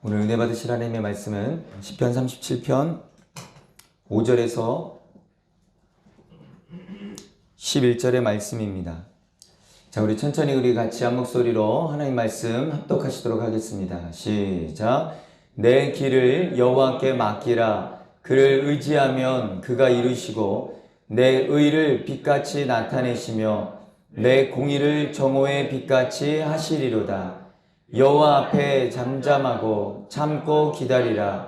오늘 은혜 받으실 하나님의 말씀은 시편 37편 5절에서 11절의 말씀입니다. 자, 우리 천천히 우리 같이 한 목소리로 하나님 말씀 합독하시도록 하겠습니다. 시작. 내 길을 여호와께 맡기라. 그를 의지하면 그가 이루시고 내 의를 빛같이 나타내시며 내 공의를 정오의 빛같이 하시리로다. 여호와 앞에 잠잠하고 참고 기다리라.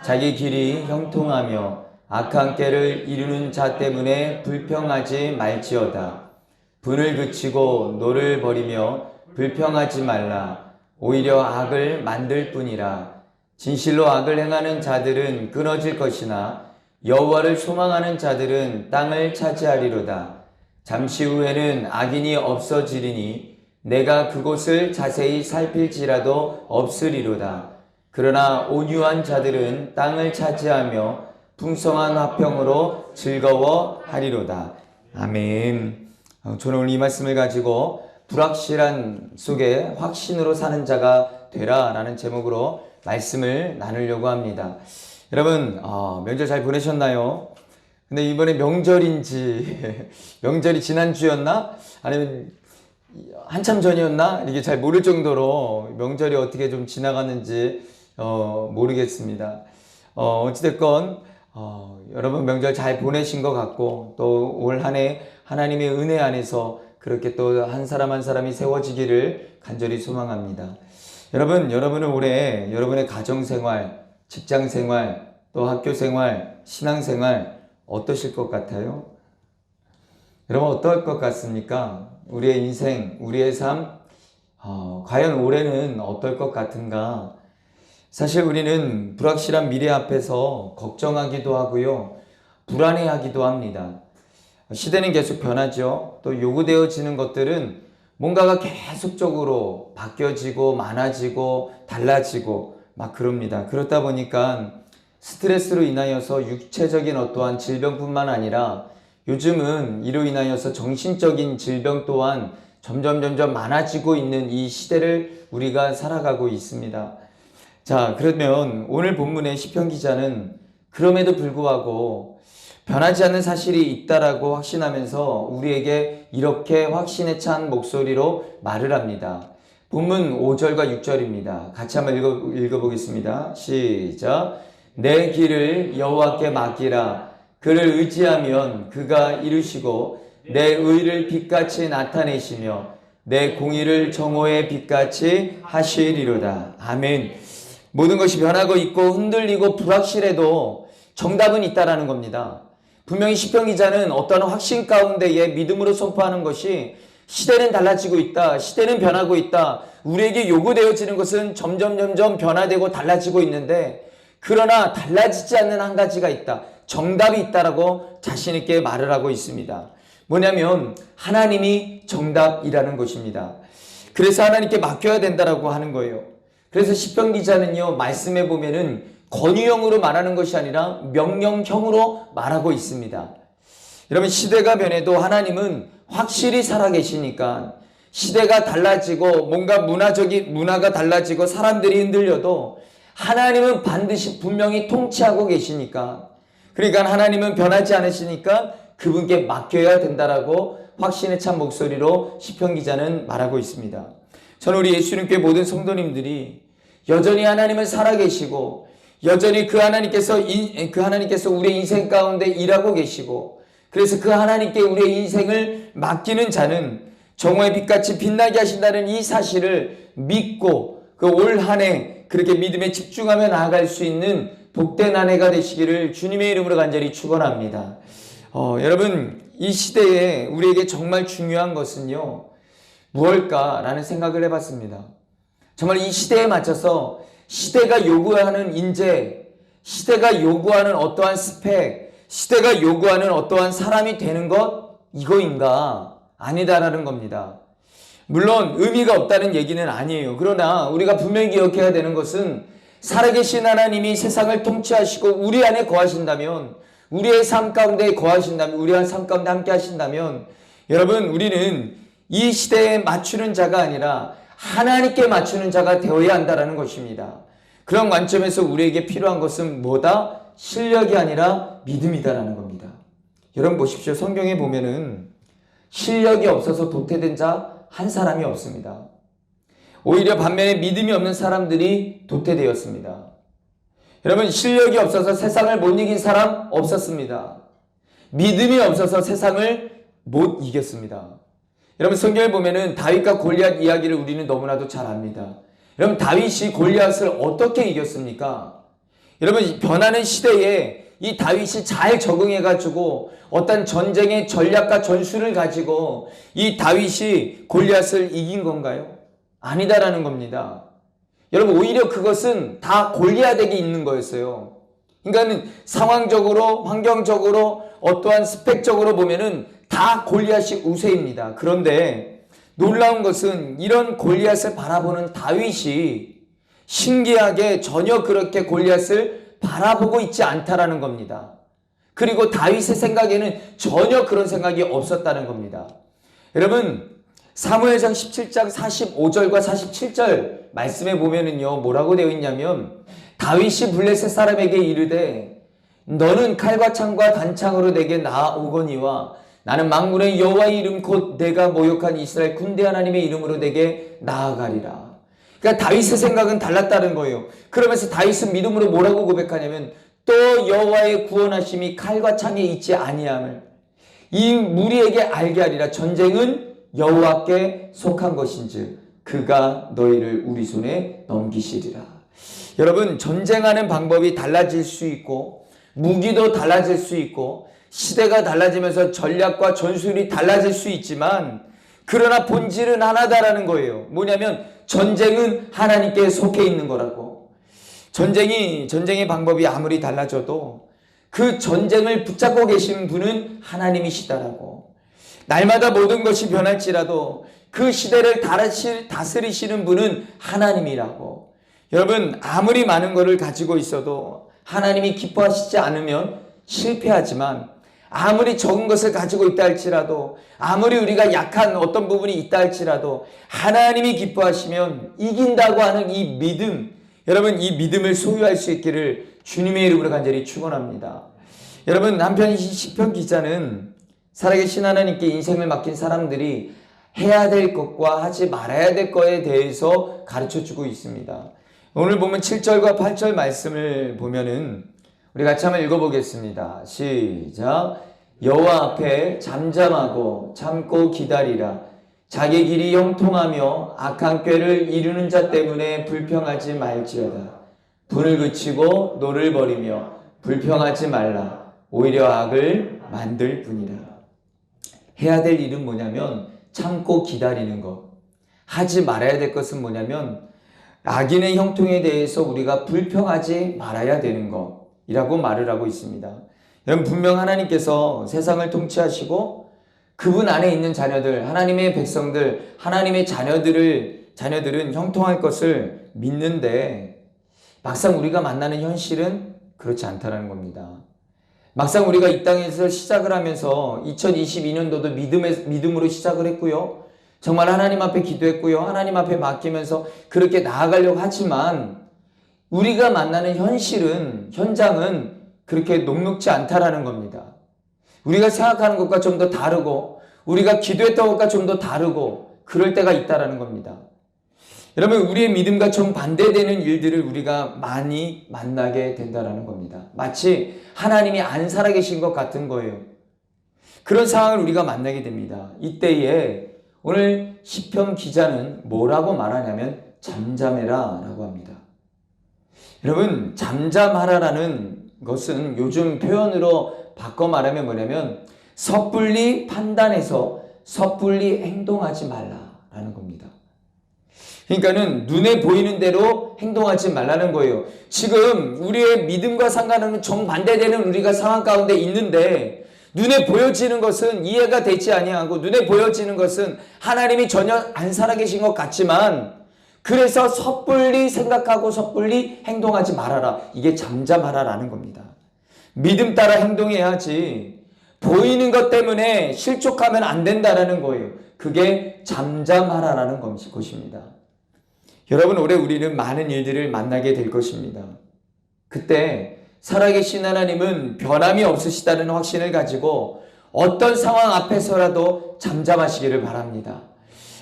자기 길이 형통하며 악한 꾀를 이루는 자 때문에 불평하지 말지어다. 분을 그치고 노를 버리며 불평하지 말라. 오히려 악을 만들 뿐이라. 진실로 악을 행하는 자들은 끊어질 것이나 여호와를 소망하는 자들은 땅을 차지하리로다. 잠시 후에는 악인이 없어지리니 내가 그곳을 자세히 살필지라도 없으리로다. 그러나 온유한 자들은 땅을 차지하며 풍성한 화평으로 즐거워하리로다. 아멘. 저는 오늘 이 말씀을 가지고 불확실한 속에 확신으로 사는 자가 되라 라는 제목으로 말씀을 나누려고 합니다. 여러분 명절 잘 보내셨나요? 근데 이번에 명절인지 명절이 지난주였나? 아니면 한참 전이었나? 이게 잘 모를 정도로 명절이 어떻게 좀 지나갔는지 모르겠습니다. 어찌됐건 여러분 명절 잘 보내신 것 같고 또 올 한 해 하나님의 은혜 안에서 그렇게 또 한 사람 한 사람이 세워지기를 간절히 소망합니다. 여러분은 올해 여러분의 가정생활, 직장생활, 또 학교생활, 신앙생활 어떠실 것 같아요? 여러분 어떨 것 같습니까? 우리의 인생, 우리의 삶, 과연 올해는 어떨 것 같은가? 사실 우리는 불확실한 미래 앞에서 걱정하기도 하고요, 불안해하기도 합니다. 시대는 계속 변하죠. 또 요구되어지는 것들은 뭔가가 계속적으로 바뀌어지고 많아지고 달라지고 막 그럽니다. 그렇다 보니까 스트레스로 인하여서 육체적인 어떠한 질병뿐만 아니라 요즘은 이로 인하여서 정신적인 질병 또한 점점 많아지고 있는 이 시대를 우리가 살아가고 있습니다. 자, 그러면 오늘 본문의 시편 기자는 그럼에도 불구하고 변하지 않는 사실이 있다라고 확신하면서 우리에게 이렇게 확신에 찬 목소리로 말을 합니다. 본문 5절과 6절입니다. 같이 한번 읽어보겠습니다. 시작. 내 길을 여호와께 맡기라. 그를 의지하면 그가 이루시고 내 의를 빛같이 나타내시며 내 공의를 정오의 빛같이 하시리로다. 아멘. 모든 것이 변하고 있고 흔들리고 불확실해도 정답은 있다라는 겁니다. 분명히 시편 기자는 어떠한 확신 가운데에 믿음으로 선포하는 것이 시대는 달라지고 있다. 시대는 변하고 있다. 우리에게 요구되어지는 것은 점점 변화되고 달라지고 있는데 그러나 달라지지 않는 한 가지가 있다. 정답이 있다라고 자신 있게 말을 하고 있습니다. 뭐냐면 하나님이 정답이라는 것입니다. 그래서 하나님께 맡겨야 된다라고 하는 거예요. 그래서 시편 기자는요, 말씀에 보면은 권유형으로 말하는 것이 아니라 명령형으로 말하고 있습니다. 여러분 시대가 변해도 하나님은 확실히 살아계시니까 시대가 달라지고 뭔가 문화가 달라지고 사람들이 흔들려도 하나님은 반드시 분명히 통치하고 계시니까 그러니까 하나님은 변하지 않으시니까 그분께 맡겨야 된다라고 확신에 찬 목소리로 시편 기자는 말하고 있습니다. 저는 우리 예수님교회 모든 성도님들이 여전히 하나님은 살아계시고 여전히 그 하나님께서 우리의 인생 가운데 일하고 계시고 그래서 그 하나님께 우리의 인생을 맡기는 자는 정오의 빛같이 빛나게 하신다는 이 사실을 믿고 그 올 한 해 그렇게 믿음에 집중하며 나아갈 수 있는 복된 한 해가 되시기를 주님의 이름으로 간절히 축원합니다. 여러분 이 시대에 우리에게 정말 중요한 것은요 무엇일까라는 생각을 해봤습니다. 정말 이 시대에 맞춰서 시대가 요구하는 인재, 시대가 요구하는 어떠한 스펙, 시대가 요구하는 어떠한 사람이 되는 것 이거인가? 아니다라는 겁니다. 물론 의미가 없다는 얘기는 아니에요. 그러나 우리가 분명히 기억해야 되는 것은 살아계신 하나님이 세상을 통치하시고 우리 안에 거하신다면, 우리의 삶 가운데 거하신다면, 우리의 삶 가운데 함께 하신다면 여러분 우리는 이 시대에 맞추는 자가 아니라 하나님께 맞추는 자가 되어야 한다는 것입니다. 그런 관점에서 우리에게 필요한 것은 뭐다? 실력이 아니라 믿음이다라는 겁니다. 여러분 보십시오. 성경에 보면은 실력이 없어서 도태된 자 한 사람이 없습니다. 오히려 반면에 믿음이 없는 사람들이 도태되었습니다. 여러분 실력이 없어서 세상을 못 이긴 사람 없었습니다. 믿음이 없어서 세상을 못 이겼습니다. 여러분 성경을 보면은 다윗과 골리앗 이야기를 우리는 너무나도 잘 압니다. 여러분 다윗이 골리앗을 어떻게 이겼습니까? 여러분 변하는 시대에 이 다윗이 잘 적응해가지고 어떤 전쟁의 전략과 전술을 가지고 이 다윗이 골리앗을 이긴 건가요? 아니다라는 겁니다. 여러분 오히려 그것은 다 골리앗에게 있는 거였어요. 그러니까 상황적으로 환경적으로 어떠한 스펙적으로 보면은 다 골리앗이 우세입니다. 그런데 놀라운 것은 이런 골리앗을 바라보는 다윗이 신기하게 전혀 그렇게 골리앗을 바라보고 있지 않다라는 겁니다. 그리고 다윗의 생각에는 전혀 그런 생각이 없었다는 겁니다. 여러분 사무엘상 17장 45절과 47절 말씀에 보면은요 뭐라고 되어 있냐면 다윗이 블레셋 사람에게 이르되 너는 칼과 창과 단창으로 내게 나아오거니와 나는 만군의 여호와의 이름 곧 내가 모욕한 이스라엘 군대 하나님의 이름으로 내게 나아가리라. 그러니까 다윗의 생각은 달랐다는 거예요. 그러면서 다윗은 믿음으로 뭐라고 고백하냐면 또 여호와의 구원하심이 칼과 창에 있지 아니함을 이 무리에게 알게 하리라. 전쟁은 여호와께 속한 것인즉 그가 너희를 우리 손에 넘기시리라. 여러분 전쟁하는 방법이 달라질 수 있고 무기도 달라질 수 있고 시대가 달라지면서 전략과 전술이 달라질 수 있지만 그러나 본질은 하나다라는 거예요. 뭐냐면 전쟁은 하나님께 속해 있는 거라고. 전쟁의 방법이 아무리 달라져도 그 전쟁을 붙잡고 계신 분은 하나님이시다라고. 날마다 모든 것이 변할지라도 그 시대를 다스리시는 분은 하나님이라고. 여러분 아무리 많은 것을 가지고 있어도 하나님이 기뻐하시지 않으면 실패하지만 아무리 적은 것을 가지고 있다 할지라도 아무리 우리가 약한 어떤 부분이 있다 할지라도 하나님이 기뻐하시면 이긴다고 하는 이 믿음, 여러분 이 믿음을 소유할 수 있기를 주님의 이름으로 간절히 축원합니다. 여러분 한편 시편 기자는 살아계신 하나님께 인생을 맡긴 사람들이 해야 될 것과 하지 말아야 될 것에 대해서 가르쳐주고 있습니다. 오늘 보면 7절과 8절 말씀을 보면은 우리 같이 한번 읽어보겠습니다. 시작. 여호와 앞에 잠잠하고 참고 기다리라. 자기 길이 형통하며 악한 꾀를 이루는 자 때문에 불평하지 말지어다. 분을 그치고 노를 버리며 불평하지 말라. 오히려 악을 만들 뿐이라. 해야 될 일은 뭐냐면 참고 기다리는 것. 하지 말아야 될 것은 뭐냐면 악인의 형통에 대해서 우리가 불평하지 말아야 되는 것 이라고 말을 하고 있습니다. 여러분 분명 하나님께서 세상을 통치하시고 그분 안에 있는 자녀들, 하나님의 백성들, 하나님의 자녀들은 형통할 것을 믿는데 막상 우리가 만나는 현실은 그렇지 않다는 겁니다. 막상 우리가 이 땅에서 시작을 하면서 2022년도도 믿음으로 시작을 했고요. 정말 하나님 앞에 기도했고요. 하나님 앞에 맡기면서 그렇게 나아가려고 하지만 우리가 만나는 현장은 그렇게 녹록지 않다라는 겁니다. 우리가 생각하는 것과 좀 더 다르고 우리가 기도했던 것과 좀 더 다르고 그럴 때가 있다라는 겁니다. 여러분 우리의 믿음과 정반대되는 일들을 우리가 많이 만나게 된다라는 겁니다. 마치 하나님이 안 살아계신 것 같은 거예요. 그런 상황을 우리가 만나게 됩니다. 이때에 오늘 시편 기자는 뭐라고 말하냐면 잠잠해라 라고 합니다. 여러분 잠잠하라라는 것은 요즘 표현으로 바꿔 말하면 뭐냐면 섣불리 판단해서 섣불리 행동하지 말라라는 겁니다. 그러니까는 눈에 보이는 대로 행동하지 말라는 거예요. 지금 우리의 믿음과 상관없는 정반대되는 우리가 상황 가운데 있는데 눈에 보여지는 것은 이해가 되지 아니하고 눈에 보여지는 것은 하나님이 전혀 안 살아계신 것 같지만 그래서 섣불리 생각하고 섣불리 행동하지 말아라. 이게 잠잠하라라는 겁니다. 믿음 따라 행동해야지 보이는 것 때문에 실족하면 안 된다라는 거예요. 그게 잠잠하라라는 것입니다. 여러분, 올해 우리는 많은 일들을 만나게 될 것입니다. 그때 살아계신 하나님은 변함이 없으시다는 확신을 가지고 어떤 상황 앞에서라도 잠잠하시기를 바랍니다.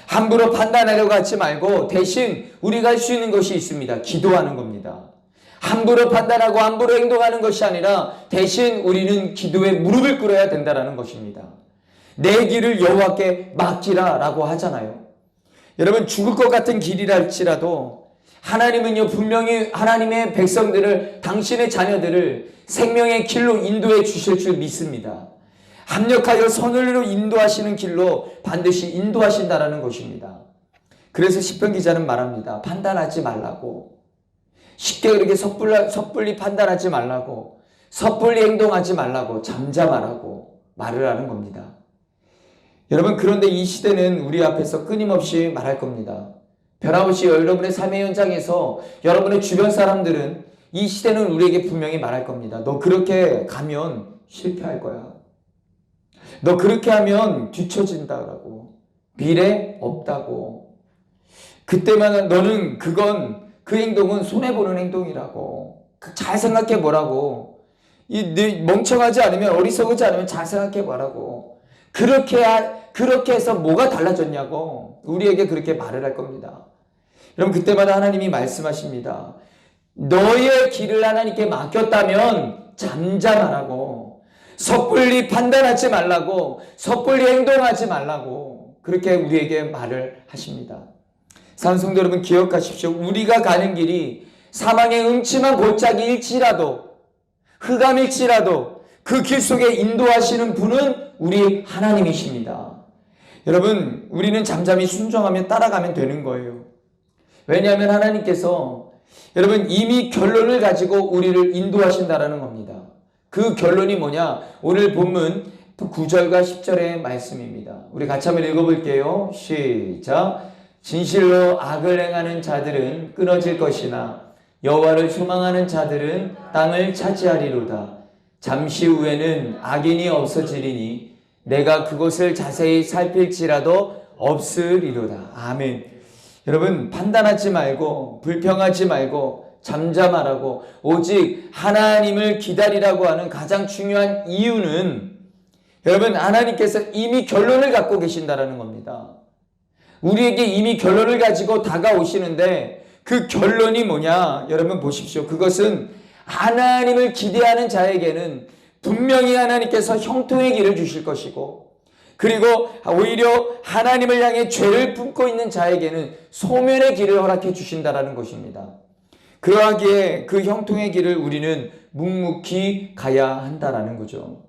함부로 판단하려고 하지 말고 대신 우리가 할 수 있는 것이 있습니다. 기도하는 겁니다. 함부로 판단하고 함부로 행동하는 것이 아니라 대신 우리는 기도에 무릎을 꿇어야 된다는 것입니다. 내 길을 여호와께 맡기라 라고 하잖아요. 여러분, 죽을 것 같은 길이랄지라도 하나님은요, 분명히 하나님의 백성들을, 당신의 자녀들을 생명의 길로 인도해 주실 줄 믿습니다. 합력하여 선을로 인도하시는 길로 반드시 인도하신다라는 것입니다. 그래서 시편 기자는 말합니다. 판단하지 말라고. 쉽게 그렇게 섣불리 판단하지 말라고, 섣불리 행동하지 말라고, 잠잠하라고 말을 하는 겁니다. 여러분, 그런데 이 시대는 우리 앞에서 끊임없이 말할 겁니다. 변함없이 여러분의 삶의 현장에서 여러분의 주변 사람들은 이 시대는 우리에게 분명히 말할 겁니다. 너 그렇게 가면 실패할 거야. 너 그렇게 하면 뒤처진다라고. 미래 없다고. 그때만 너는 그 행동은 손해보는 행동이라고. 잘 생각해 보라고. 네 멍청하지 않으면, 어리석지 않으면 잘 생각해 보라고. 그렇게 해서 뭐가 달라졌냐고 우리에게 그렇게 말을 할 겁니다. 여러분, 그때마다 하나님이 말씀하십니다. 너의 길을 하나님께 맡겼다면 잠잠하라고, 섣불리 판단하지 말라고, 섣불리 행동하지 말라고 그렇게 우리에게 말을 하십니다. 사랑하는 성도 여러분, 기억하십시오. 우리가 가는 길이 사망의 음침한 골짜기일지라도, 흑암일지라도 그 길 속에 인도하시는 분은 우리 하나님이십니다. 여러분, 우리는 잠잠히 순종하며 따라가면 되는 거예요. 왜냐하면 하나님께서 여러분 이미 결론을 가지고 우리를 인도하신다라는 겁니다. 그 결론이 뭐냐? 오늘 본문 9절과 10절의 말씀입니다. 우리 같이 한번 읽어볼게요. 시작. 진실로 악을 행하는 자들은 끊어질 것이나 여호와를 소망하는 자들은 땅을 차지하리로다. 잠시 후에는 악인이 없어지리니 내가 그곳을 자세히 살필지라도 없으리로다. 아멘. 여러분, 판단하지 말고 불평하지 말고 잠잠하라고, 오직 하나님을 기다리라고 하는 가장 중요한 이유는 여러분, 하나님께서 이미 결론을 갖고 계신다라는 겁니다. 우리에게 이미 결론을 가지고 다가오시는데 그 결론이 뭐냐? 여러분 보십시오. 그것은 하나님을 기대하는 자에게는 분명히 하나님께서 형통의 길을 주실 것이고, 그리고 오히려 하나님을 향해 죄를 품고 있는 자에게는 소멸의 길을 허락해 주신다라는 것입니다. 그러하기에 그 형통의 길을 우리는 묵묵히 가야 한다라는 거죠.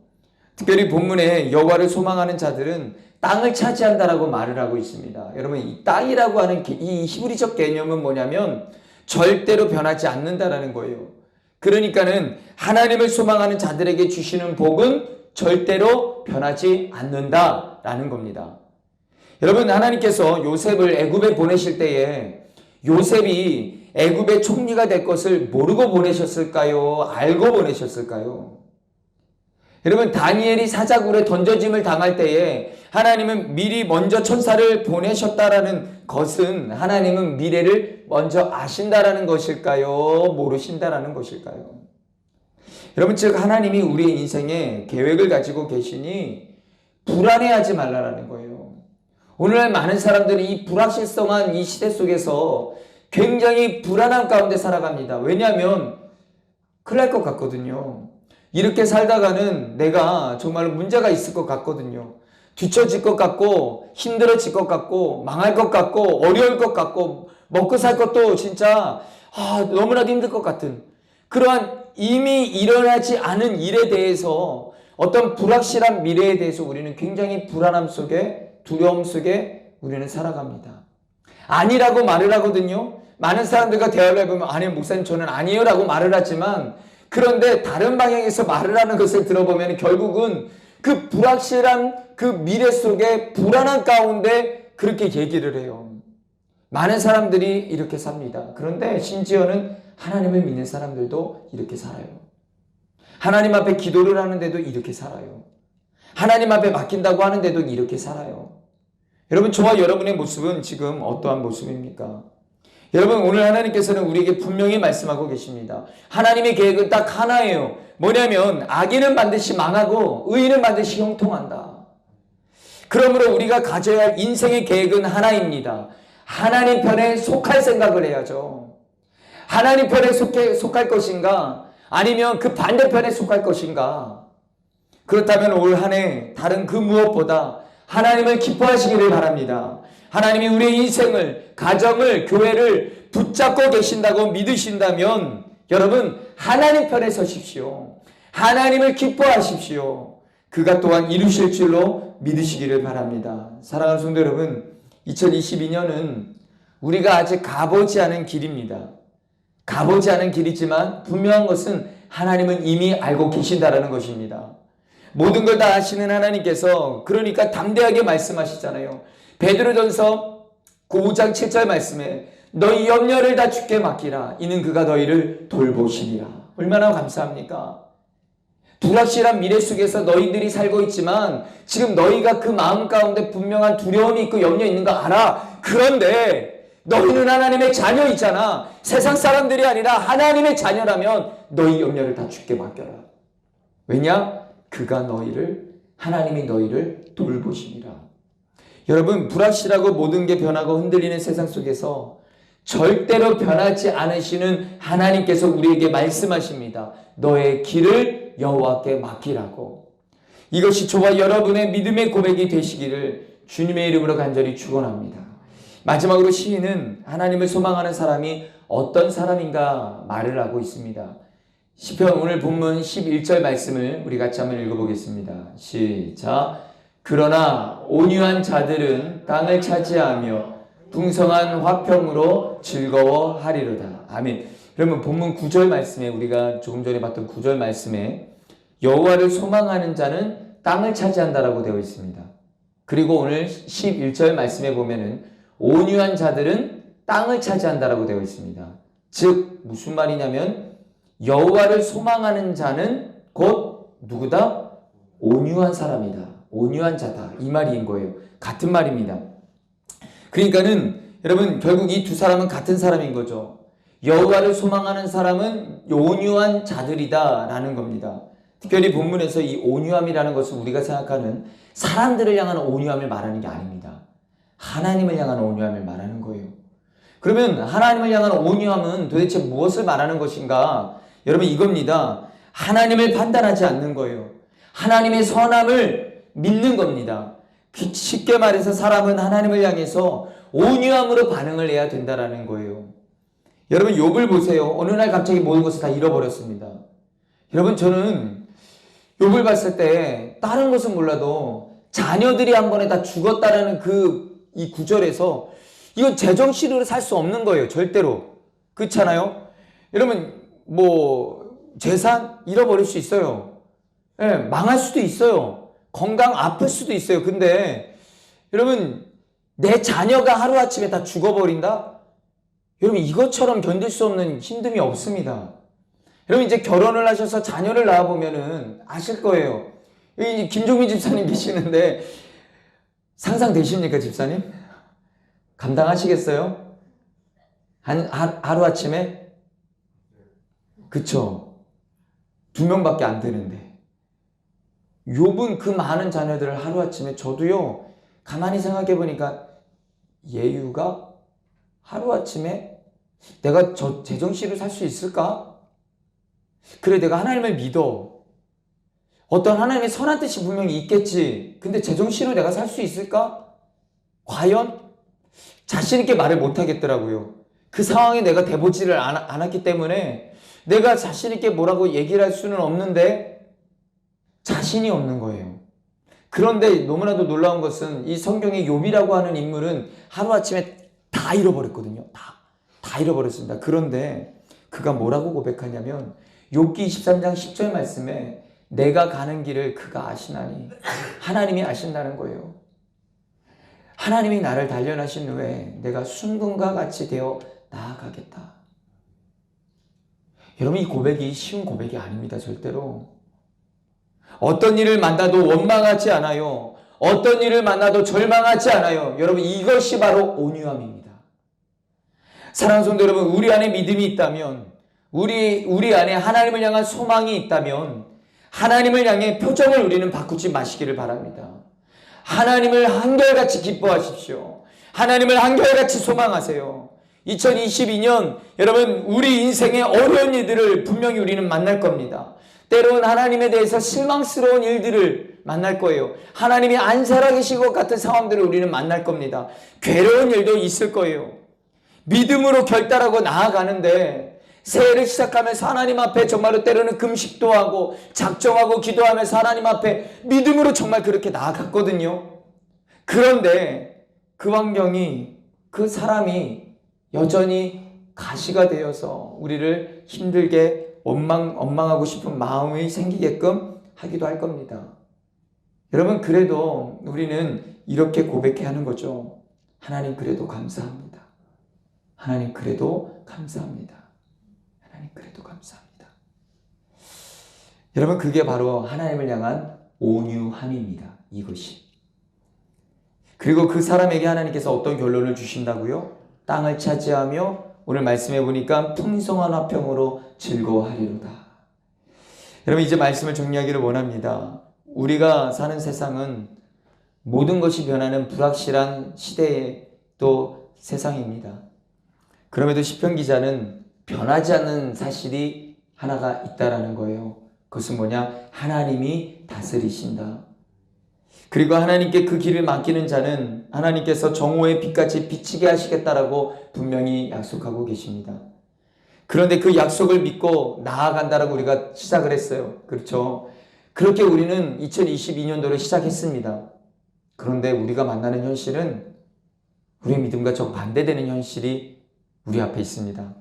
특별히 본문에 여호와를 소망하는 자들은 땅을 차지한다라고 말을 하고 있습니다. 여러분, 이 땅이라고 하는 이 히브리적 개념은 뭐냐면 절대로 변하지 않는다라는 거예요. 그러니까는 하나님을 소망하는 자들에게 주시는 복은 절대로 변하지 않는다라는 겁니다. 여러분, 하나님께서 요셉을 애굽에 보내실 때에 요셉이 애굽의 총리가 될 것을 모르고 보내셨을까요? 알고 보내셨을까요? 여러분, 다니엘이 사자굴에 던져짐을 당할 때에 하나님은 미리 먼저 천사를 보내셨다라는 것은 하나님은 미래를 먼저 아신다라는 것일까요? 모르신다라는 것일까요? 여러분, 즉 하나님이 우리의 인생에 계획을 가지고 계시니 불안해하지 말라라는 거예요. 오늘날 많은 사람들이 이 불확실성한 이 시대 속에서 굉장히 불안함 가운데 살아갑니다. 왜냐하면 큰일 날 것 같거든요. 이렇게 살다가는 내가 정말 문제가 있을 것 같거든요. 뒤처질 것 같고, 힘들어질 것 같고, 망할 것 같고, 어려울 것 같고, 먹고 살 것도 진짜 너무나도 힘들 것 같은 그러한 이미 일어나지 않은 일에 대해서, 어떤 불확실한 미래에 대해서 우리는 굉장히 불안함 속에, 두려움 속에 우리는 살아갑니다. 아니라고 말을 하거든요. 많은 사람들과 대화를 해보면 아니 목사님 저는 아니에요 라고 말을 하지만, 그런데 다른 방향에서 말을 하는 것을 들어보면 결국은 그 불확실한 그 미래 속에 불안한 가운데 그렇게 얘기를 해요. 많은 사람들이 이렇게 삽니다. 그런데 심지어는 하나님을 믿는 사람들도 이렇게 살아요. 하나님 앞에 기도를 하는데도 이렇게 살아요. 하나님 앞에 맡긴다고 하는데도 이렇게 살아요. 여러분, 저와 여러분의 모습은 지금 어떠한 모습입니까? 여러분, 오늘 하나님께서는 우리에게 분명히 말씀하고 계십니다. 하나님의 계획은 딱 하나예요. 뭐냐면 악인은 반드시 망하고 의인은 반드시 형통한다. 그러므로 우리가 가져야 할 인생의 계획은 하나입니다. 하나님 편에 속할 생각을 해야죠. 하나님 편에 속할 것인가? 아니면 그 반대편에 속할 것인가? 그렇다면 올 한 해 다른 그 무엇보다 하나님을 기뻐하시기를 바랍니다. 하나님이 우리의 인생을, 가정을, 교회를 붙잡고 계신다고 믿으신다면 여러분, 하나님 편에 서십시오. 하나님을 기뻐하십시오. 그가 또한 이루실 줄로 믿으시기를 바랍니다. 사랑하는 성도 여러분, 2022년은 우리가 아직 가보지 않은 길입니다. 가보지 않은 길이지만 분명한 것은 하나님은 이미 알고 계신다라는 것입니다. 모든 걸 다 아시는 하나님께서 그러니까 담대하게 말씀하시잖아요. 베드로전서 5장 7절 말씀에 너희 염려를 다 주께 맡기라. 이는 그가 너희를 돌보시리라. 얼마나 감사합니까? 불확실한 미래 속에서 너희들이 살고 있지만 지금 너희가 그 마음 가운데 분명한 두려움이 있고 염려 있는 거 알아. 그런데 너희는 하나님의 자녀이잖아. 세상 사람들이 아니라 하나님의 자녀라면 너희 염려를 다 주께 맡겨라. 왜냐? 그가 하나님이 너희를 돌보시니라. 여러분, 불확실하고 모든 게 변하고 흔들리는 세상 속에서 절대로 변하지 않으시는 하나님께서 우리에게 말씀하십니다. 너의 길을 여호와께 맡기라고. 이것이 저와 여러분의 믿음의 고백이 되시기를 주님의 이름으로 간절히 축원합니다. 마지막으로 시인은 하나님을 소망하는 사람이 어떤 사람인가 말을 하고 있습니다. 시편 오늘 본문 11절 말씀을 우리 같이 한번 읽어보겠습니다. 시작. 그러나 온유한 자들은 땅을 차지하며 풍성한 화평으로 즐거워하리로다. 아멘. 그러면 본문 9절 말씀에 우리가 조금 전에 봤던 9절 말씀에 여호와를 소망하는 자는 땅을 차지한다라고 되어 있습니다. 그리고 오늘 11절 말씀에 보면은 온유한 자들은 땅을 차지한다라고 되어 있습니다. 즉 무슨 말이냐면 여호와를 소망하는 자는 곧 누구다? 온유한 사람이다. 온유한 자다. 이 말인 거예요. 같은 말입니다. 그러니까는 여러분 결국 이 두 사람은 같은 사람인 거죠. 여호와를 소망하는 사람은 온유한 자들이다 라는 겁니다. 특별히 본문에서 이 온유함이라는 것은 우리가 생각하는 사람들을 향한 온유함을 말하는 게 아닙니다. 하나님을 향한 온유함을 말하는 거예요. 그러면 하나님을 향한 온유함은 도대체 무엇을 말하는 것인가? 여러분 이겁니다. 하나님을 판단하지 않는 거예요. 하나님의 선함을 믿는 겁니다. 쉽게 말해서 사람은 하나님을 향해서 온유함으로 반응을 해야 된다는 거예요. 여러분 욥을 보세요. 어느 날 갑자기 모든 것을 다 잃어버렸습니다. 여러분 저는 욥을 봤을 때 다른 것은 몰라도 자녀들이 한 번에 다 죽었다라는 이 구절에서 이건 제정신으로 살 수 없는 거예요. 절대로. 그렇잖아요? 여러분 재산 잃어버릴 수 있어요. 예, 망할 수도 있어요. 건강 아플 수도 있어요. 근데 여러분 내 자녀가 하루아침에 다 죽어버린다? 여러분 이것처럼 견딜 수 없는 힘듦이 없습니다. 여러분 이제 결혼을 하셔서 자녀를 낳아보면은 아실 거예요. 여기 김종민 집사님 계시는데 상상되십니까 집사님? 감당하시겠어요? 하루아침에? 그쵸? 2명밖에 안 되는데 욥은 그 많은 자녀들을 하루아침에 저도요 가만히 생각해 보니까 예유가 하루아침에 내가 제정신으로 살 수 있을까? 그래 내가 하나님을 믿어. 어떤 하나님의 선한 뜻이 분명히 있겠지. 근데 제정신으로 내가 살 수 있을까? 과연? 자신 있게 말을 못 하겠더라고요. 그 상황에 내가 대보지를 않았기 때문에 내가 자신 있게 뭐라고 얘기를 할 수는 없는데 자신이 없는 거예요. 그런데 너무나도 놀라운 것은 이 성경의 욥이라고 하는 인물은 하루아침에 다 잃어버렸거든요. 다 잃어버렸습니다. 그런데 그가 뭐라고 고백하냐면 욥기 23장 10절 말씀에 내가 가는 길을 그가 아시나니 하나님이 아신다는 거예요. 하나님이 나를 단련하신 후에 내가 순금과 같이 되어 나아가겠다. 여러분 이 고백이 쉬운 고백이 아닙니다. 절대로. 어떤 일을 만나도 원망하지 않아요. 어떤 일을 만나도 절망하지 않아요. 여러분, 이것이 바로 온유함입니다. 사랑하는 성도 여러분, 우리 안에 믿음이 있다면, 우리 안에 하나님을 향한 소망이 있다면 하나님을 향해 표정을 우리는 바꾸지 마시기를 바랍니다. 하나님을 한결같이 기뻐하십시오. 하나님을 한결같이 소망하세요. 2022년 여러분, 우리 인생의 어려운 일들을 분명히 우리는 만날 겁니다. 때로는 하나님에 대해서 실망스러운 일들을 만날 거예요. 하나님이 안 살아계신 것 같은 상황들을 우리는 만날 겁니다. 괴로운 일도 있을 거예요. 믿음으로 결단하고 나아가는데 새해를 시작하면서 하나님 앞에 정말로 때로는 금식도 하고 작정하고 기도하면서 하나님 앞에 믿음으로 정말 그렇게 나아갔거든요. 그런데 그 환경이, 그 사람이 여전히 가시가 되어서 우리를 힘들게 원망하고 싶은 마음이 생기게끔 하기도 할 겁니다. 여러분, 그래도 우리는 이렇게 고백해야 하는 거죠. 하나님, 그래도 감사합니다. 하나님, 그래도 감사합니다. 하나님, 그래도 감사합니다. 여러분, 그게 바로 하나님을 향한 온유함입니다. 이것이. 그리고 그 사람에게 하나님께서 어떤 결론을 주신다고요? 땅을 차지하며 오늘 말씀해 보니까 풍성한 화평으로 즐거워하리로다. 여러분, 이제 말씀을 정리하기를 원합니다. 우리가 사는 세상은 모든 것이 변하는 불확실한 시대의 또 세상입니다. 그럼에도 시편 기자는 변하지 않는 사실이 하나가 있다라는 거예요. 그것은 뭐냐? 하나님이 다스리신다. 그리고 하나님께 그 길을 맡기는 자는 하나님께서 정오의 빛같이 비치게 하시겠다라고 분명히 약속하고 계십니다. 그런데 그 약속을 믿고 나아간다라고 우리가 시작을 했어요. 그렇죠? 그렇게 우리는 2022년도를 시작했습니다. 그런데 우리가 만나는 현실은 우리의 믿음과 정반대되는 현실이 우리 앞에 있습니다.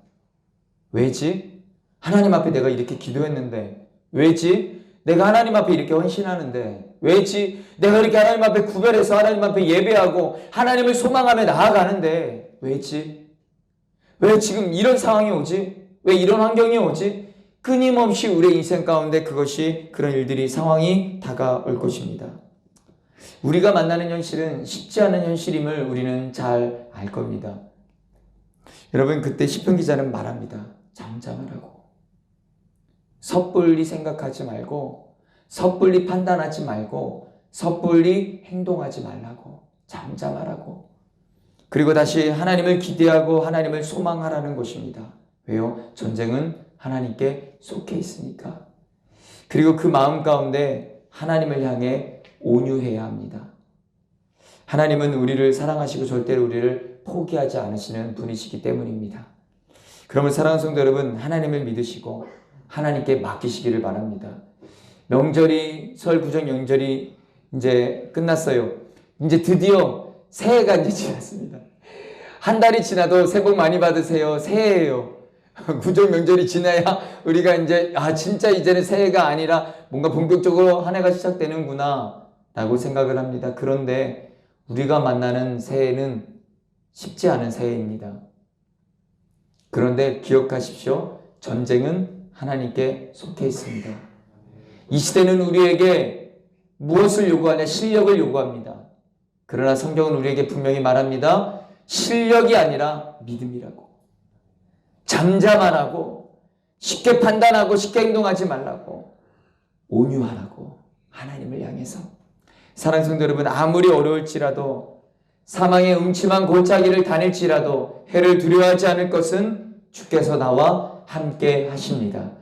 왜지? 하나님 앞에 내가 이렇게 기도했는데, 왜지? 내가 하나님 앞에 이렇게 헌신하는데, 왜지? 내가 이렇게 하나님 앞에 구별해서 하나님 앞에 예배하고 하나님을 소망하며 나아가는데, 왜지? 왜 지금 이런 상황이 오지? 왜 이런 환경이 오지? 끊임없이 우리의 인생 가운데 그것이, 그런 일들이, 상황이 다가올 것입니다. 우리가 만나는 현실은 쉽지 않은 현실임을 우리는 잘 알 겁니다. 여러분, 그때 시편 기자는 말합니다. 잠잠하라고. 섣불리 생각하지 말고, 섣불리 판단하지 말고, 섣불리 행동하지 말라고. 잠잠하라고. 그리고 다시 하나님을 기대하고 하나님을 소망하라는 것입니다. 왜요? 전쟁은 하나님께 속해 있으니까. 그리고 그 마음 가운데 하나님을 향해 온유해야 합니다. 하나님은 우리를 사랑하시고 절대로 우리를 포기하지 않으시는 분이시기 때문입니다. 그러면 사랑하는 성도 여러분, 하나님을 믿으시고 하나님께 맡기시기를 바랍니다. 명절이, 설 구정 명절이 이제 끝났어요. 이제 드디어 새해가 이제 지났습니다. 한 달이 지나도 새해 복 많이 받으세요. 새해예요. 구정 명절이 지나야 우리가 이제 진짜 이제는 새해가 아니라 뭔가 본격적으로 한 해가 시작되는구나 라고 생각을 합니다. 그런데 우리가 만나는 새해는 쉽지 않은 새해입니다. 그런데 기억하십시오. 전쟁은 하나님께 속해 있습니다. 이 시대는 우리에게 무엇을 요구하냐? 실력을 요구합니다. 그러나 성경은 우리에게 분명히 말합니다. 실력이 아니라 믿음이라고. 잠잠하라고, 쉽게 판단하고 쉽게 행동하지 말라고, 온유하라고, 하나님을 향해서. 사랑하는 성도 여러분, 아무리 어려울지라도, 사망의 음침한 골짜기를 다닐지라도 해를 두려워하지 않을 것은 주께서 나와 함께 하십니다.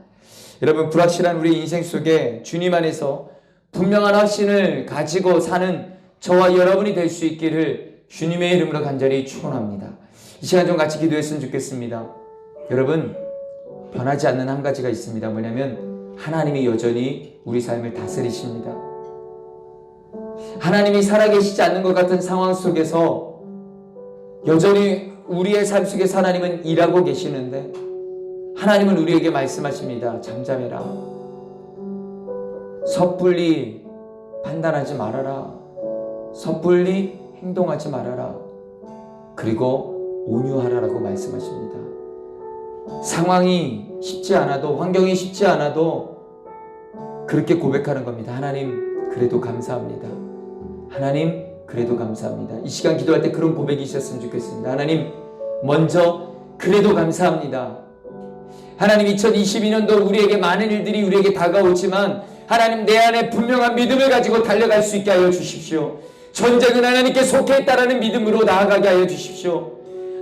여러분, 불확실한 우리 인생 속에 주님 안에서 분명한 확신을 가지고 사는 저와 여러분이 될 수 있기를 주님의 이름으로 간절히 축원합니다. 이 시간 좀 같이 기도했으면 좋겠습니다. 여러분, 변하지 않는 한 가지가 있습니다. 뭐냐면 하나님이 여전히 우리 삶을 다스리십니다. 하나님이 살아계시지 않는 것 같은 상황 속에서 여전히 우리의 삶 속에서 하나님은 일하고 계시는데, 하나님은 우리에게 말씀하십니다. 잠잠해라. 섣불리 판단하지 말아라. 섣불리 행동하지 말아라. 그리고 온유하라라고 말씀하십니다. 상황이 쉽지 않아도, 환경이 쉽지 않아도 그렇게 고백하는 겁니다. 하나님, 그래도 감사합니다. 하나님 그래도 감사합니다. 이 시간 기도할 때 그런 고백이 있었으면 좋겠습니다. 하나님 먼저 그래도 감사합니다. 하나님 2022년도 우리에게 많은 일들이 우리에게 다가오지만 하나님 내 안에 분명한 믿음을 가지고 달려갈 수 있게 하여 주십시오. 전쟁은 하나님께 속해 있다라는 믿음으로 나아가게 하여 주십시오.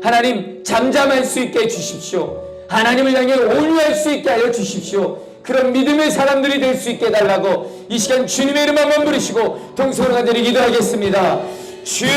하나님 잠잠할 수 있게 해 주십시오. 하나님을 향해 온유할 수 있게 하여 주십시오. 그런 믿음의 사람들이 될 수 있게 해달라고 이 시간 주님의 이름 한번 부르시고 동서로 간절히 기도하겠습니다. 주여!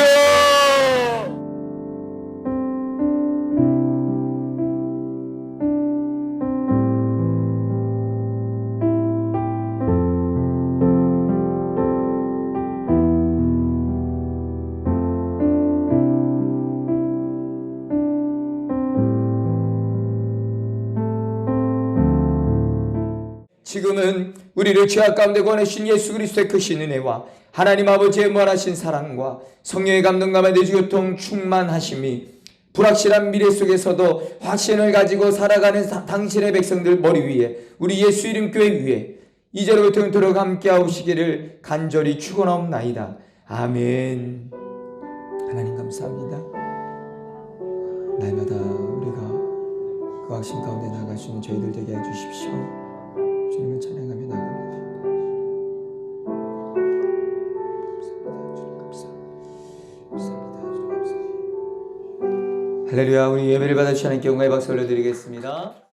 지금은 우리를 죄악 가운데 권하신 예수 그리스도의 크신 은혜와 하나님 아버지의 무한하신 사랑과 성령의 감동감화 내주교통 충만하심이 불확실한 미래 속에서도 확신을 가지고 살아가는 당신의 백성들 머리 위에 우리 예수 이름 교회 위에 이제로부터 영원토록 함께 하시기를 간절히 축원하옵나이다. 아멘. 하나님 감사합니다. 날마다 우리가 그 확신 가운데 나아갈 수 있는 저희들 되게 해주십시오. 주님을 찬양하며 나갑니다. 감사합니다. 주님 감사합니다. 할렐루야. 우리 예배를 받아주시는 하나님께 영광의 박수 올려드리겠습니다.